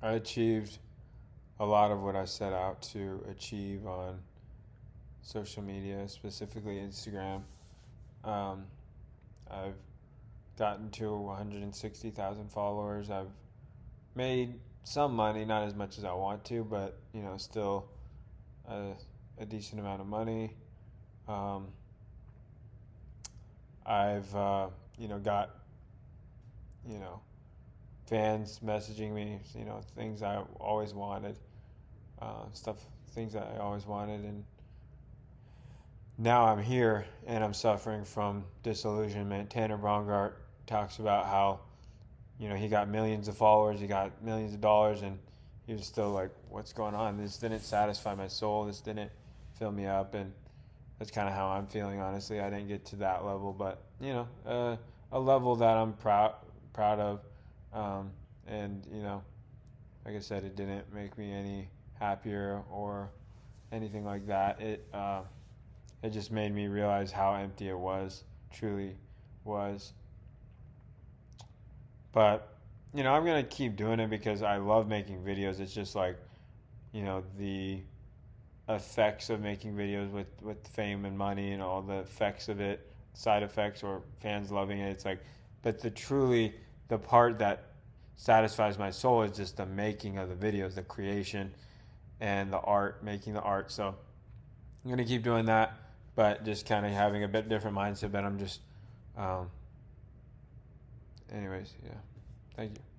I achieved a lot of what I set out to achieve on social media, specifically Instagram. Um, I've gotten to 160,000 followers. I've made some money, not as much as I want to, but still a, a decent amount of money. Um, I've got you know fans messaging me, things I always wanted, things that I always wanted, and now I'm here and I'm suffering from disillusionment. Tanner Brongart talks about how he got millions of followers, he got millions of dollars, and he was still like, "What's going on? This didn't satisfy my soul. This didn't fill me up." And that's kind of how I'm feeling. Honestly, I didn't get to that level, but a level that I'm proud of. And like I said, it didn't make me any happier or anything like that. It just made me realize how empty it was, truly was. But I'm gonna keep doing it because I love making videos. It's just like the effects of making videos with fame and money and all the effects of it, side effects or fans loving it. It's like, but the part that satisfies my soul is just the making of the videos, the creation and the art, making the art. So I'm gonna keep doing that, but just kind of having a bit different mindset. But I'm just, anyways, yeah. Thank you.